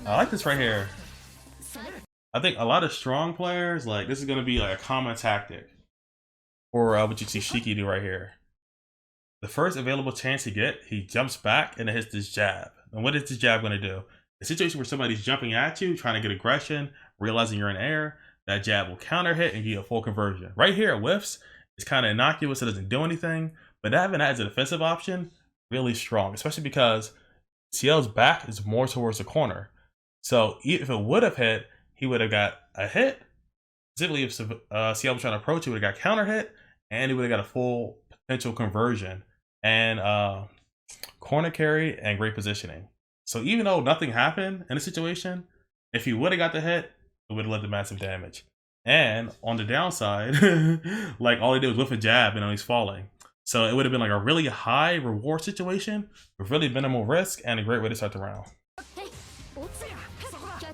I like this right here. I think a lot of strong players, like, this is going to be like a common tactic. Or what you see Shiki do right here. The first available chance he get, he jumps back and it hits this jab. And what is this jab going to do? A situation where somebody's jumping at you, trying to get aggression, realizing you're in air, that jab will counter hit and give you a full conversion. Right here, it whiffs. It's kind of innocuous, it doesn't do anything. But having that as a defensive option, really strong, especially because Ciel's back is more towards the corner. So if it would have hit, he would have got a hit. Specifically, if Ciel was trying to approach, he would have got counter hit, and he would have got a full potential conversion and corner carry and great positioning. So even though nothing happened in the situation, if he would have got the hit, it would have led to massive damage. And on the downside, like all he did was whiff a jab and now he's falling. So it would have been like a really high reward situation with really minimal risk and a great way to start the round.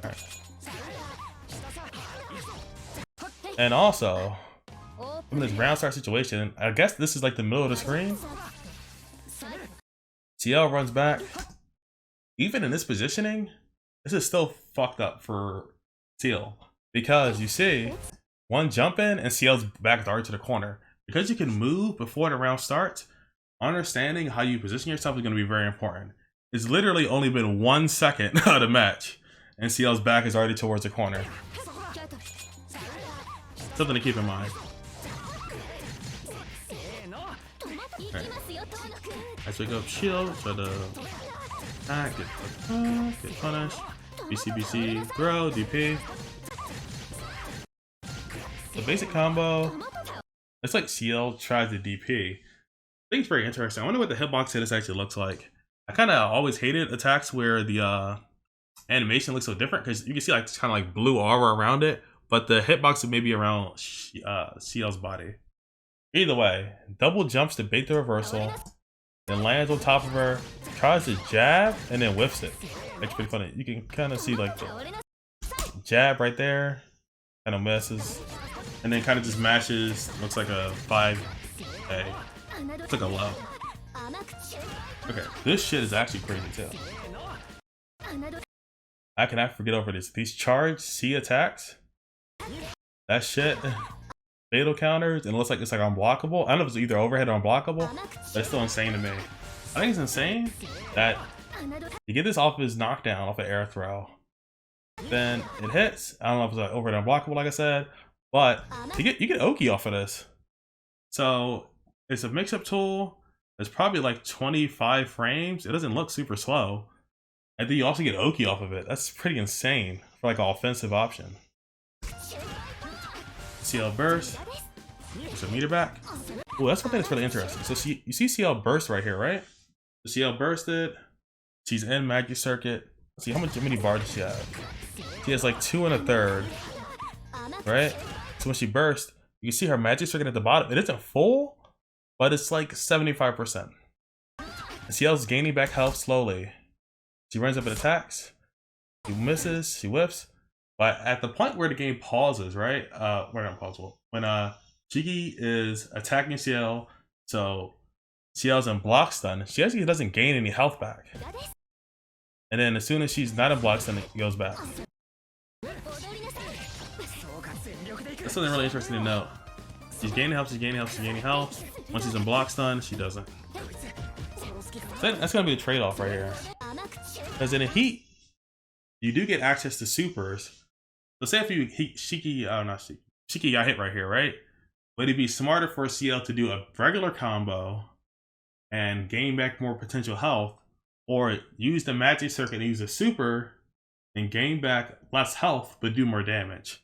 Right. And also, in this round start situation, I guess this is like the middle of the screen. Ciel runs back. Even in this positioning, this is still fucked up for Ciel. Because you see, one jump in and Ciel's back is already to the corner. Because you can move before the round starts, understanding how you position yourself is going to be very important. It's literally only been 1 second of the match, and Ciel's back is already towards the corner. Something to keep in mind. Right. Let's wake up shield, try to attack, get punished. BCBC, throw, DP. The basic combo, it's like Ciel tries to DP. I think it's very interesting. I wonder what the hitbox hit actually looks like. I kind of always hated attacks where the animation looks so different because you can see like this kind of like blue aura around it, but the hitbox is maybe around Ciel's body. Either way, double jumps to bait the reversal, then lands on top of her, tries to jab, and then whiffs it. It's pretty funny. You can kind of see like the jab right there, kind of misses, and then kind of just mashes. Looks like a 5A. It's like a low. Okay, this shit is actually crazy too. I cannot forget over this. These charged C attacks, that shit. Fatal counters, and it looks like it's like unblockable. I don't know if it's either overhead or unblockable, but it's still insane to me. I think it's insane that you get this off of his knockdown, off an air throw. Then it hits. I don't know if it's like overhead or unblockable, like I said, but you get Oki off of this. So it's a mix-up tool. It's probably like 25 frames. It doesn't look super slow. And then you also get Oki off of it. That's pretty insane for like an offensive option. Ciel burst. Push a meter back. Oh, that's one thing that's really interesting. So you see Ciel burst right here, right? So Ciel bursted. She's in magic circuit. Let's see how many bars does she have? She has like 2 1/3, right? So when she burst, you can see her magic circuit at the bottom. It isn't full, but it's like 75%. And Ciel's gaining back health slowly. She runs up and attacks. She misses. She whiffs. But at the point where the game pauses, right? We're not pausable. When Shiki is attacking Ciel, so Ciel's in block stun, she actually doesn't gain any health back. And then as soon as she's not in block stun, it goes back. That's something really interesting to note. She's gaining health, she's gaining health, she's gaining health. Once she's in block stun, she doesn't. So that's gonna be the trade-off right here. Because in a heat, you do get access to supers. So say if Shiki got hit right here, right? Would it be smarter for Ciel to do a regular combo and gain back more potential health, or use the magic circuit and use a super and gain back less health but do more damage?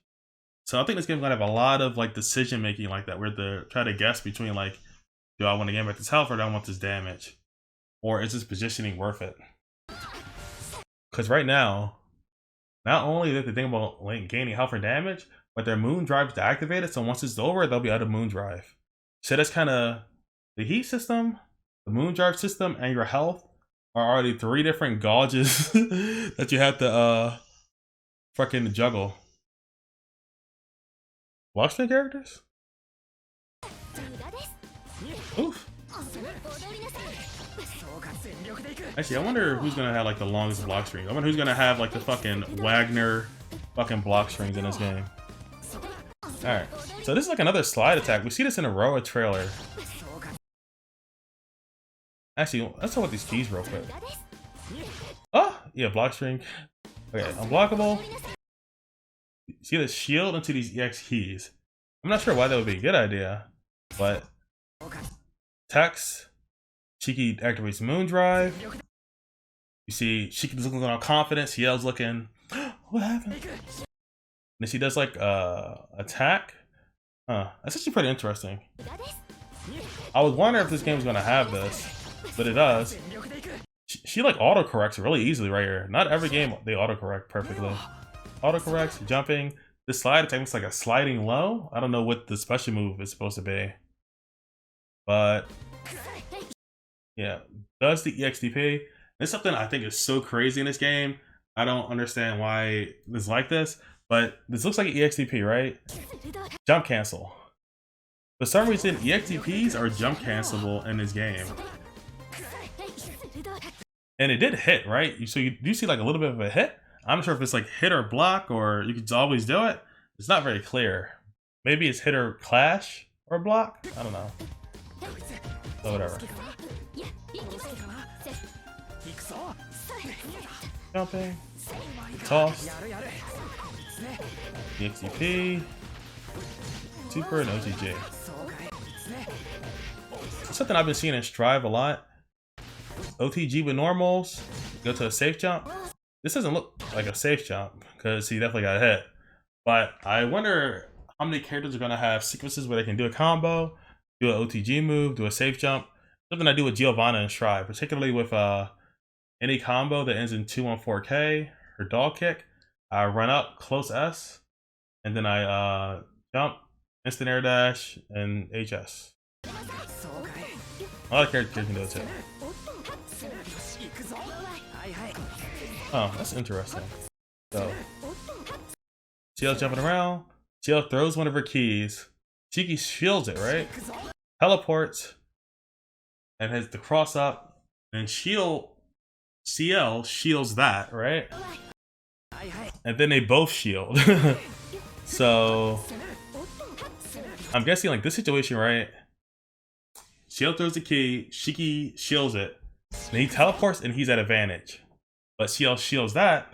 So I think this game's gonna have a lot of like decision making like that, where they try to guess between like, do I want to gain back this health or do I want this damage, or is this positioning worth it? Because right now, not only that they think about like gaining health or damage, but their moon drive is activated. So once it's over, they'll be out of moon drive. So that's kind of the heat system, the moon drive system, and your health are already 3 different gauges that you have to fucking juggle. Watch the characters. Oof. Actually, I wonder who's gonna have like the longest block strings. I wonder who's gonna have like the fucking Wagner fucking block strings in this game. Alright, so this is like another slide attack. We see this in a Roa trailer. Actually, let's talk about these keys real quick. Oh, yeah, block string. Okay, unblockable. See the shield into these EX keys. I'm not sure why that would be a good idea, but text. Shiki activates Moon Drive. You see Shiki's looking all confident. Ciel's looking, what happened? And she does like attack. Huh, that's actually pretty interesting. I was wondering if this game's gonna have this, but it does. She like autocorrects really easily right here. Not every game they autocorrect perfectly. Autocorrects, jumping. This slide attack looks like a sliding low. I don't know what the special move is supposed to be. But yeah, does the EXDP. It's something I think is so crazy in this game. I don't understand why it's like this, but this looks like an EXDP, right? Jump cancel. For some reason, EXDPs are jump cancelable in this game. And it did hit, right? So you do see like a little bit of a hit. I'm not sure if it's like hit or block, or you could always do it. It's not very clear. Maybe it's hit or clash or block. I don't know. So whatever. Jumping. Toss. EXDP. Super and OTG. Something I've been seeing in Strive a lot. OTG with normals. Go to a safe jump. This doesn't look like a safe jump because he definitely got hit. But I wonder how many characters are going to have sequences where they can do a combo, do an OTG move, do a safe jump. Something I do with Giovanna and Strive, particularly with any combo that ends in 214K or dog kick. I run up, close S, and then I jump, instant air dash, and HS. A lot of characters can do it too. Oh, that's interesting. So, Ciel jumping around. Ciel throws one of her keys. Shiki shields it, right? Teleports. And has the cross up. And Ciel shields that, right? And then they both shield. So, I'm guessing like this situation, right? Ciel throws the key. Shiki shields it. And he teleports and he's at advantage. But Ciel shields that,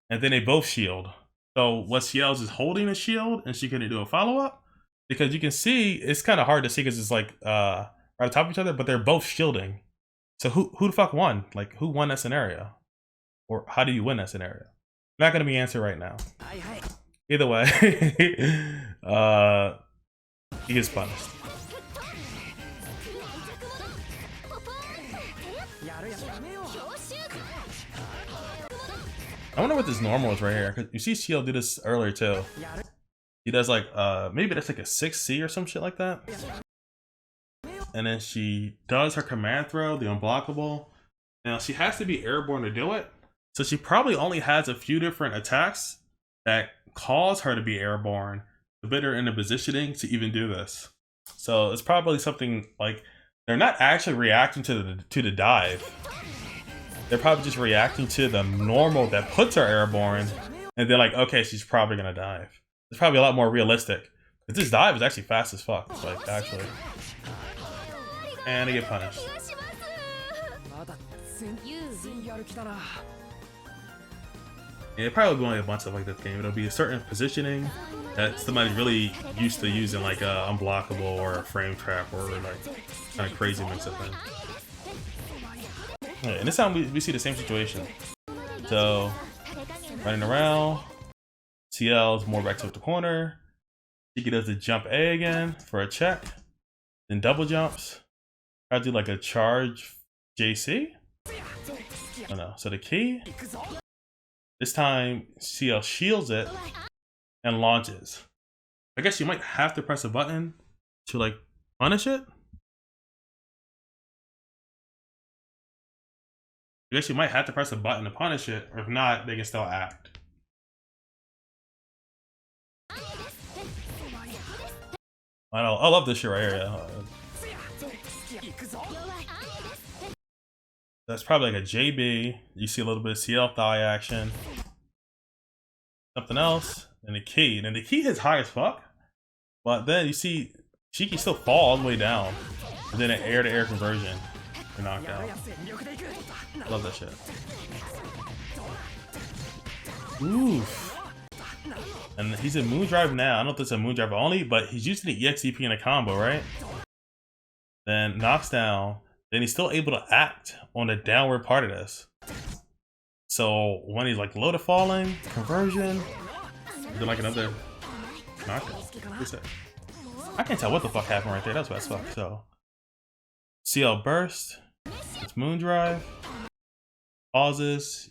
and then they both shield. So what Ciel's is holding a shield, and she couldn't do a follow-up? Because you can see, it's kind of hard to see because it's like right on top of each other, but they're both shielding. So who the fuck won? Like, who won that scenario? Or how do you win that scenario? Not going to be answered right now. Either way, he is punished. I wonder what this normal is right here, because you see Ciel do this earlier too. He does like, maybe that's like a 6C or some shit like that. And then she does her command throw, the unblockable. Now she has to be airborne to do it. So she probably only has a few different attacks that cause her to be airborne to put her in the positioning to even do this. So it's probably something like, they're not actually reacting to the dive. They're probably just reacting to the normal that puts her airborne, and they're like, okay, she's probably gonna dive. It's probably a lot more realistic. But this dive is actually fast as fuck. It's like, actually. And they get punished. Yeah, it probably will be a bunch of like this game. It'll be a certain positioning that somebody's really used to using, like a unblockable or a frame trap or like kind of crazy mix up thing. Yeah, and this time we see the same situation. So running around, Ciel's more back to the corner. Shiki does the jump A again for a check, then double jumps. I do like a charge JC. Oh no! So the key. This time Ciel shields it and launches. I guess you might have to press a button to like punish it. I guess you might have to press a button to punish it, or if not, they can still act. I know, I love this shit right here. Yeah. That's probably like a JB. You see a little bit of Ciel thigh action. Something else. And the key. And the key hits high as fuck. But then you see Shiki still fall all the way down. And then an air-to-air conversion for knockout. Love that shit. Oof. And he's in Moondrive now. I don't know if it's a Moondrive only, but he's using the EXDP in a combo, right? Then knocks down. Then he's still able to act on the downward part of this. So when he's like low to falling, conversion, then like another knockout. What's that? I can't tell what the fuck happened right there. That's what fuck. So Ciel burst. It's Moondrive. Pauses.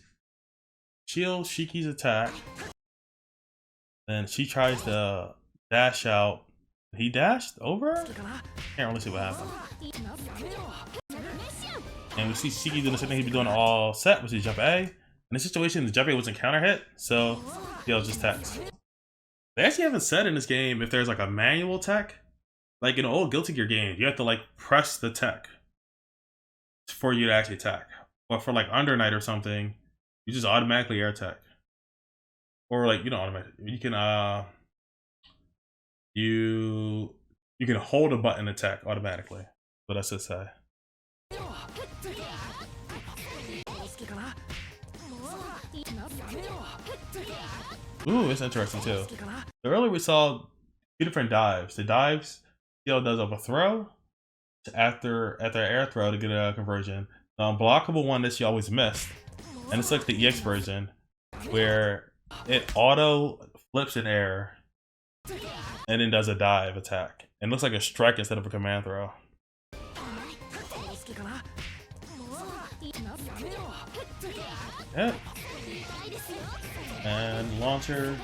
Shields Shiki's attack. Then she tries to dash out. He dashed over? Can't really see what happened. And we see Shiki doing the same thing he'd be doing all set, which is jump A. In this situation, the jump A wasn't counter hit, so Ciel just techs. They actually haven't said in this game if there's like a manual tech. Like in old Guilty Gear games, you have to like press the tech for you to actually tech. But for like Under Night or something, you just automatically air tech. Or like, you don't automatically, you can you can hold a button to tech automatically. But that's just say. Ooh, it's interesting too. So earlier we saw two different dives. The dives Ciel does of a throw after air throw to get a conversion. The unblockable one that she always missed, and it's like the EX version where it auto flips in air and then does a dive attack. And looks like a strike instead of a command throw. Yeah. And launcher.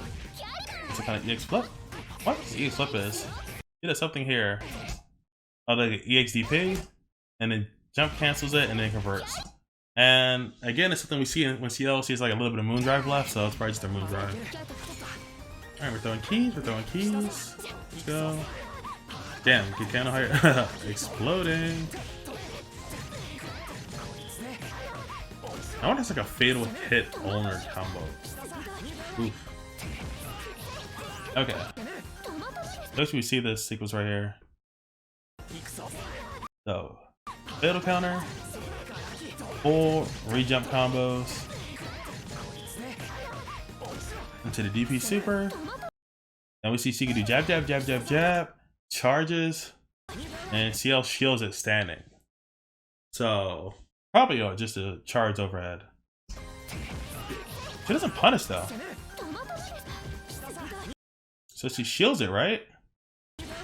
It's a kind of EX flip. What EX flip is? It does something here. Oh, like EXDP, and then jump cancels it and then converts. And again, it's something we see when Ciel sees like a little bit of Moondrive left, so it's probably just a Moondrive. Alright, we're throwing keys, Let's go. Damn, get kind of higher. Exploding. I wonder if it's like a fatal hit owner combo. Oof. Okay. First we see this sequence right here. So, fatal counter, full re-jump combos into the DP super. Then we see Shiki do jab, jab, jab, jab, jab, charges, and Ciel shields it standing. So, probably just a charge overhead. She doesn't punish though. So she shields it, right?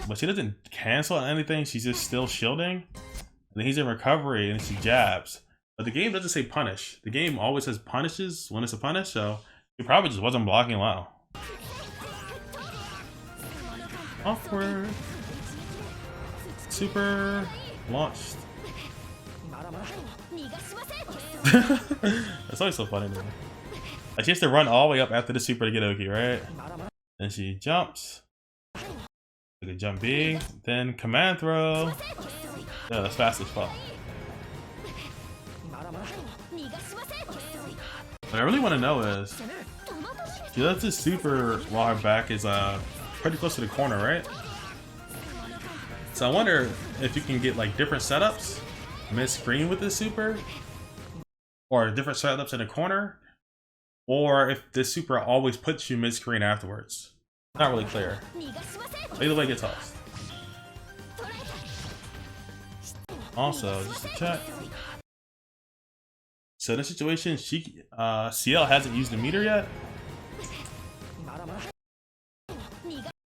But she doesn't cancel anything, she's just still shielding. And then he's in recovery and she jabs. But the game doesn't say punish. The game always says punishes when it's a punish, so he probably just wasn't blocking well. Awkward. Super launched. That's always so funny to me. Like she has to run all the way up after the super to get Oki, right? Then she jumps. Like a jump B, then command throw. Yeah, that's fast as fuck. What I really want to know is, she does this super while her back is pretty close to the corner, right? So I wonder if you can get like different setups mid-screen with this super, or different setups in the corner, or if this super always puts you mid-screen afterwards. Not really clear. Either way, get tossed. Also, just to check. So in this situation, Ciel hasn't used the meter yet.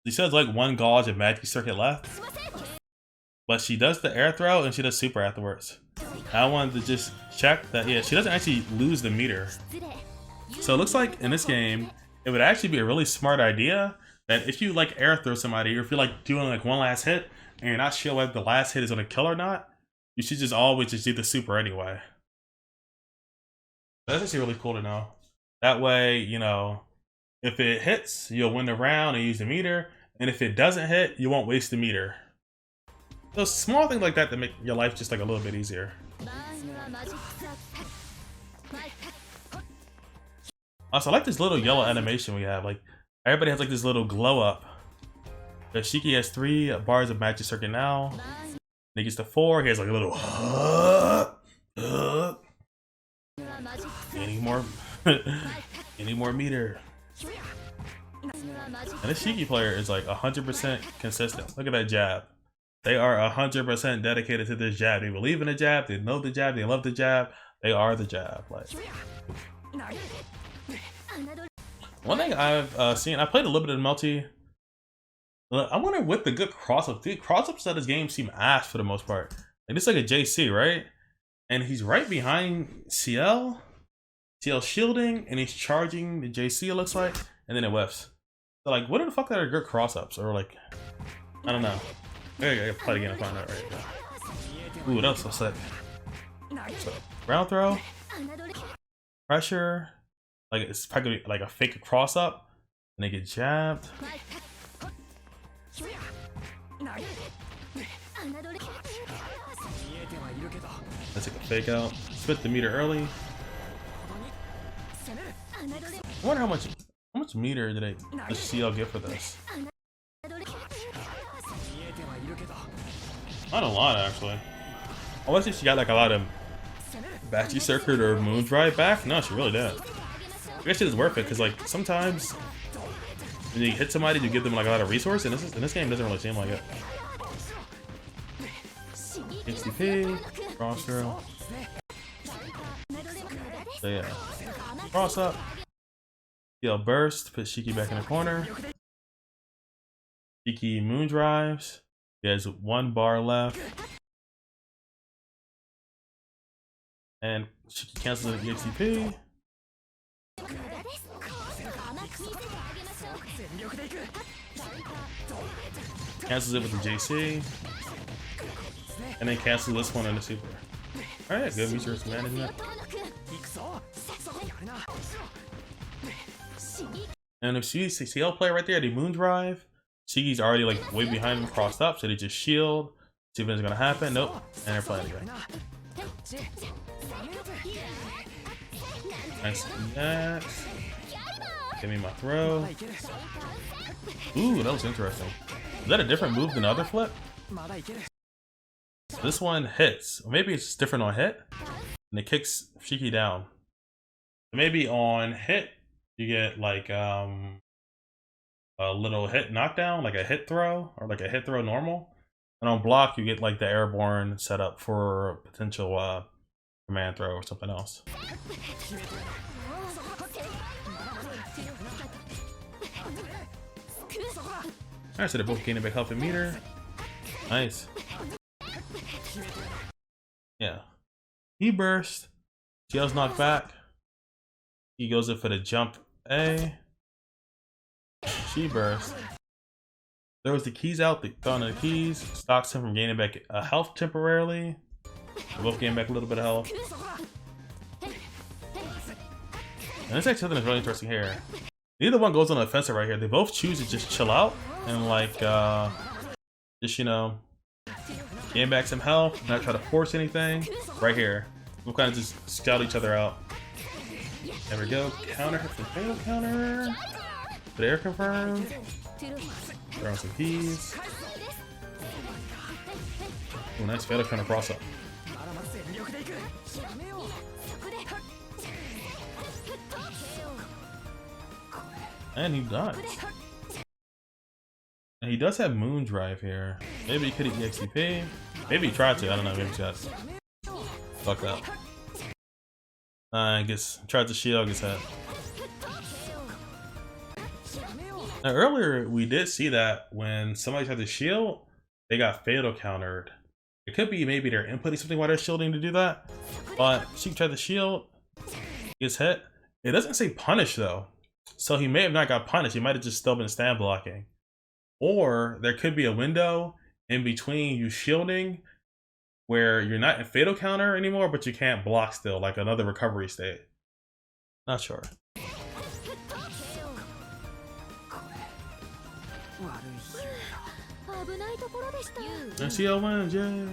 She says like one gauge of magic circuit left, but she does the air throw and she does super afterwards. I wanted to just check that, yeah, she doesn't actually lose the meter. So it looks like in this game, it would actually be a really smart idea that if you like air throw somebody, or if you're like doing like one last hit and you're not sure whether the last hit is gonna kill or not, you should just always just do the super anyway. That's actually really cool to know. That way, you know, if it hits, you'll win the round and use the meter, and if it doesn't hit, you won't waste the meter. So small things like that make your life just like a little bit easier. Also, I like this little yellow animation we have. Like, everybody has like this little glow up. The Shiki has 3 bars of magic circuit now. When he gets to 4, he has like a little any more any more meter. And this Shiki player is like 100% consistent. Look at that jab. They are 100% dedicated to this jab. They believe in the jab, they know the jab, they love the jab, they are the jab. Like, one thing I've seen, I played a little bit of Melty. I wonder with the good cross-ups. The cross-ups of this game seem ass for the most part. Like, this is like a JC, right? And he's right behind Ciel. Ciel shielding, and he's charging the JC, it looks like, and then it whiffs. So, like, what the fuck are good cross-ups? Or, like, I don't know. I gotta play again and find out right now. Ooh, that was so sick. So, ground throw. Pressure. Like, it's probably like a fake cross-up. And they get jabbed. Let's take a fake out. Split the meter early. I wonder how much meter did the Ciel get for this? Not a lot, actually. I want to see if she got like a lot of Batchy Circuit or Moon Drive back. No, she really did. I guess it is worth it because like sometimes when you hit somebody, you give them like a lot of resource, and this game doesn't really seem like it. XDP, cross throw. So yeah, cross up. Ciel burst, put Shiki back in the corner. Shiki moon drives. He has 1 bar left. And Shiki cancels the XDP. Cancels it with the JC. And then cancels this one on the super. Alright, good resource management. And if she's a Ciel player right there, the moon drive, Shiki's already like way behind him, crossed up, so they just shield, see if it's gonna happen. Nope, and they're playing again. Nice that. Give me my throw. Ooh, that was interesting. Is that a different move than the other flip? This one hits. Or maybe it's different on hit, and it kicks Shiki down. Maybe on hit, you get like a little hit knockdown, like a hit throw, or like a hit throw normal. And on block, you get like the airborne setup for potential command throw or something else. Alright, so they're both gaining back health and meter. Nice. Yeah. He burst. Ciel's knocked back. He goes in for the jump A. She burst. Throws the keys out, throwing the keys. Stops him from gaining back health temporarily. They both gain back a little bit of health. And this actually something that's really interesting here. Neither one goes on the offensive right here. They both choose to just chill out and like just, you know, gain back some health, not try to force anything. Right here. We'll kind of just scout each other out. There we go. Counter hit from fatal counter. Put air confirm. Throw on some keys. Ooh, nice fatal counter cross up. And he dies. And he does have moon drive here. Maybe he could have EXP. Maybe he tried to. I don't know. Maybe he got fucked up. I guess tried to shield. Gets hit. Now earlier we did see that when somebody tried to shield, they got fatal countered. It could be maybe they're inputting something while they're shielding to do that. But she tried to shield, gets hit. It doesn't say punish though. So he may have not got punished. He might have just still been stand blocking. Or there could be a window in between you shielding where you're not in fatal counter anymore, but you can't block still, like another recovery state. Not sure. And Ciel wins, yay!